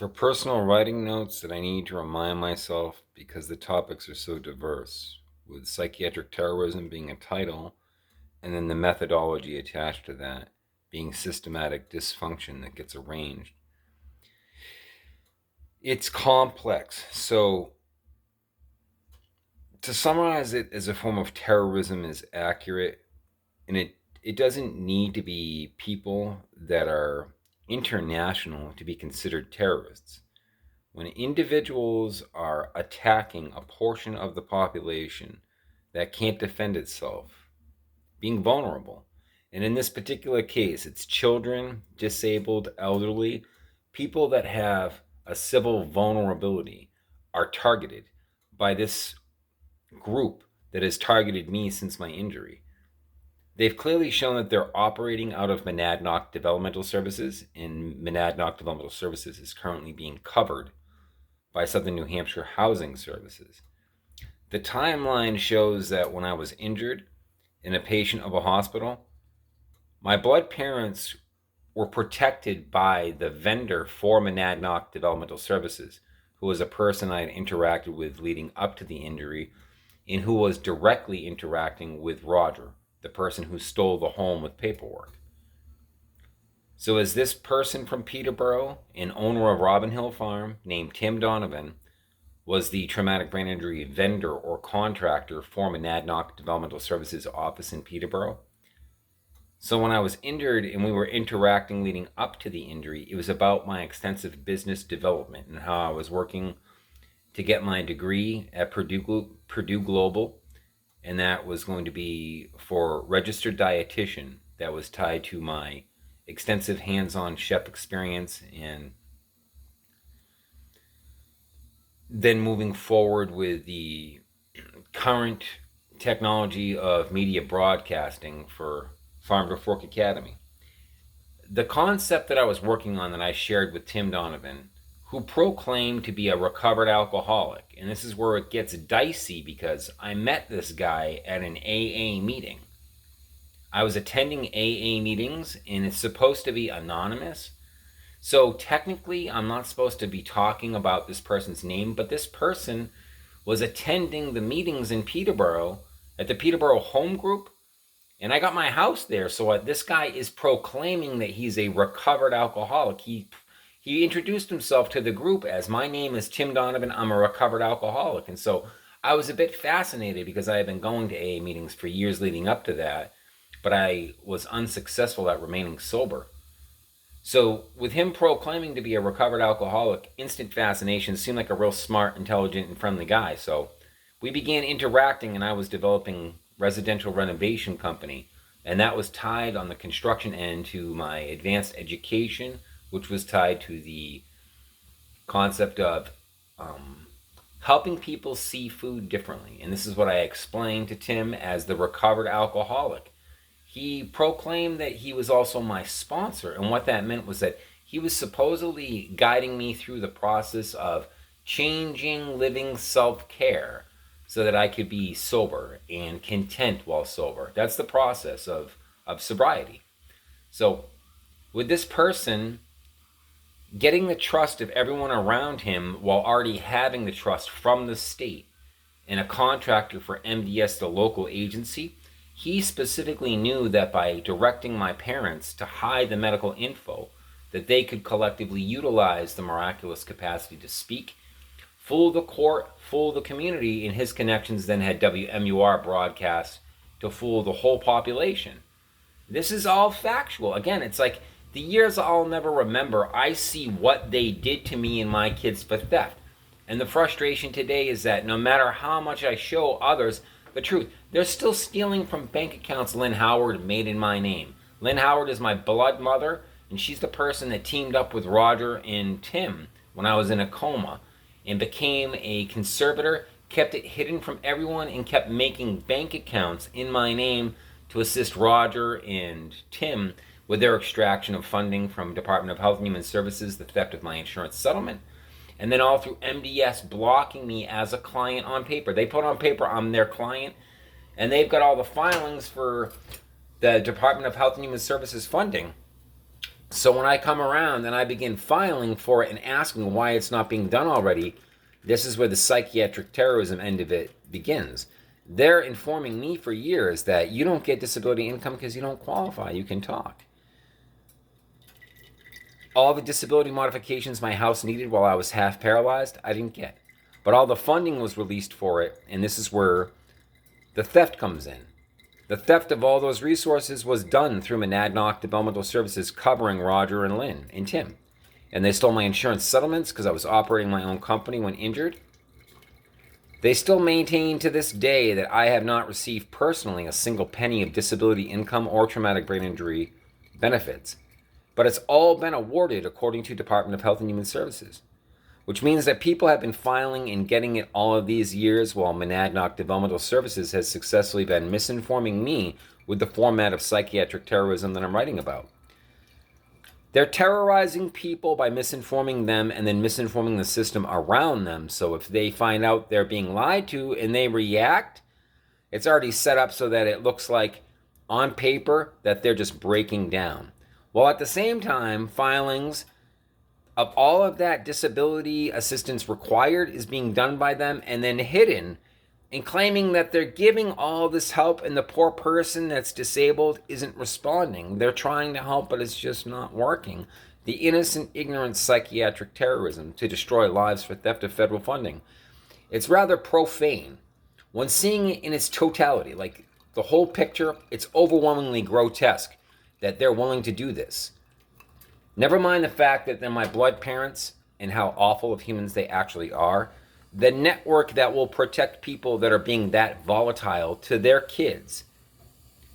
For personal writing notes that I need to remind myself because the topics are so diverse, with psychiatric terrorism being a title, and then the methodology attached to that being systematic dysfunction that gets arranged. It's complex. So to summarize it as a form of terrorism is accurate, and it doesn't need to be people that are international to be considered terrorists. When individuals are attacking a portion of the population that can't defend itself, being vulnerable, and in this particular case, it's children, disabled, elderly, people that have a civil vulnerability are targeted by this group that has targeted me since my injury. They've clearly shown that they're operating out of Monadnock Developmental Services, and Monadnock Developmental Services is currently being covered by Southern New Hampshire Housing Services. The timeline shows that when I was injured and a patient of a hospital, my blood parents were protected by the vendor for Monadnock Developmental Services, who was a person I had interacted with leading up to the injury and who was directly interacting with Roger, the person who stole the home with paperwork. So as this person from Peterborough, an owner of Robin Hill Farm named Tim Donovan, was the traumatic brain injury vendor or contractor for Monadnock Developmental Services office in Peterborough. So when I was injured and we were interacting leading up to the injury, it was about my extensive business development and how I was working to get my degree at Purdue Global, and that was going to be for registered dietitian that was tied to my extensive hands-on chef experience, and then moving forward with the current technology of media broadcasting for Farm to Fork Academy. The concept that I was working on that I shared with Tim Donovan, who proclaimed to be a recovered alcoholic, and this is where it gets dicey because I met this guy at an AA meeting. I was attending AA meetings, and it's supposed to be anonymous. So technically, I'm not supposed to be talking about this person's name, but this person was attending the meetings in Peterborough at the Peterborough Home Group, and I got my house there. So this guy is proclaiming that he's a recovered alcoholic. He introduced himself to the group as, my name is Tim Donovan, I'm a recovered alcoholic. And so I was a bit fascinated because I had been going to AA meetings for years leading up to that, but I was unsuccessful at remaining sober. So with him proclaiming to be a recovered alcoholic, instant fascination, seemed like a real smart, intelligent, and friendly guy. So we began interacting, and I was developing residential renovation company, and that was tied on the construction end to my advanced education, which was tied to the concept of helping people see food differently. And this is what I explained to Tim as the recovered alcoholic. He proclaimed that he was also my sponsor, and what that meant was that he was supposedly guiding me through the process of changing, living self-care so that I could be sober and content while sober. That's the process of sobriety. So with this person getting the trust of everyone around him while already having the trust from the state and a contractor for MDS, the local agency, he specifically knew that by directing my parents to hide the medical info, that they could collectively utilize the miraculous capacity to speak, fool the court, fool the community, and his connections then had WMUR broadcast to fool the whole population. This is all factual. Again, it's like the years I'll never remember, I see what they did to me and my kids for theft. And the frustration today is that no matter how much I show others the truth, they're still stealing from bank accounts Lynn Howard made in my name. Lynn Howard is my blood mother, and she's the person that teamed up with Roger and Tim when I was in a coma and became a conservator, kept it hidden from everyone, and kept making bank accounts in my name to assist Roger and Tim with their extraction of funding from Department of Health and Human Services, the theft of my insurance settlement, and then all through MDS blocking me as a client on paper. They put on paper I'm their client, and they've got all the filings for the Department of Health and Human Services funding. So when I come around and I begin filing for it and asking why it's not being done already, this is where the psychiatric terrorism end of it begins. They're informing me for years that you don't get disability income because you don't qualify. You can talk. All the disability modifications my house needed while I was half paralyzed, I didn't get. But all the funding was released for it, and this is where the theft comes in. The theft of all those resources was done through Monadnock Developmental Services covering Roger and Lynn and Tim. And they stole my insurance settlements because I was operating my own company when injured. They still maintain to this day that I have not received personally a single penny of disability income or traumatic brain injury benefits. But it's all been awarded according to Department of Health and Human Services, which means that people have been filing and getting it all of these years while Monadnock Developmental Services has successfully been misinforming me with the format of psychiatric terrorism that I'm writing about. They're terrorizing people by misinforming them and then misinforming the system around them. So if they find out they're being lied to and they react, it's already set up so that it looks like on paper that they're just breaking down. While at the same time, filings of all of that disability assistance required is being done by them and then hidden and claiming that they're giving all this help and the poor person that's disabled isn't responding. They're trying to help, but it's just not working. The innocent, ignorant psychiatric terrorism to destroy lives for theft of federal funding. It's rather profane. When seeing it in its totality, like the whole picture, it's overwhelmingly grotesque that they're willing to do this. Never mind the fact that they're my blood parents and how awful of humans they actually are. The network that will protect people that are being that volatile to their kids.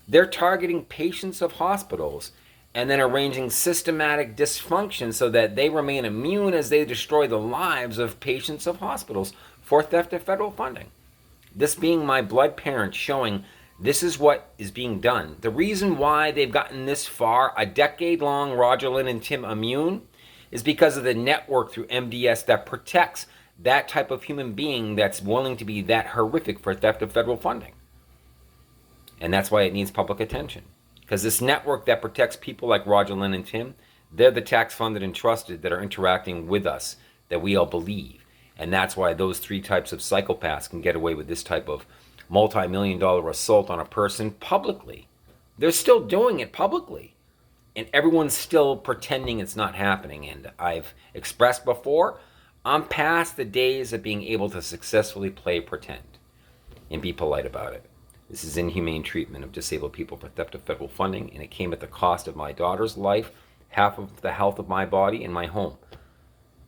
They're targeting patients of hospitals and then arranging systematic dysfunction so that they remain immune as they destroy the lives of patients of hospitals for theft of federal funding. This being my blood parents showing this is what is being done. The reason why they've gotten this far, a decade-long Roger, Lynn, and Tim immune, is because of the network through MDS that protects that type of human being that's willing to be that horrific for theft of federal funding. And that's why it needs public attention. Because this network that protects people like Roger, Lynn, and Tim, they're the tax-funded and trusted that are interacting with us that we all believe. And that's why those three types of psychopaths can get away with this type of multi-million-dollar assault on a person publicly. They're still doing it publicly. And everyone's still pretending it's not happening. And I've expressed before, I'm past the days of being able to successfully play pretend and be polite about it. This is inhumane treatment of disabled people for theft of federal funding, and it came at the cost of my daughter's life, half of the health of my body, and my home.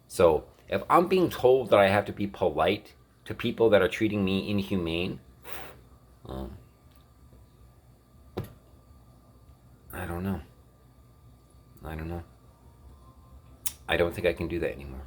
So if I'm being told that I have to be polite to people that are treating me inhumane, I don't know. I don't think I can do that anymore.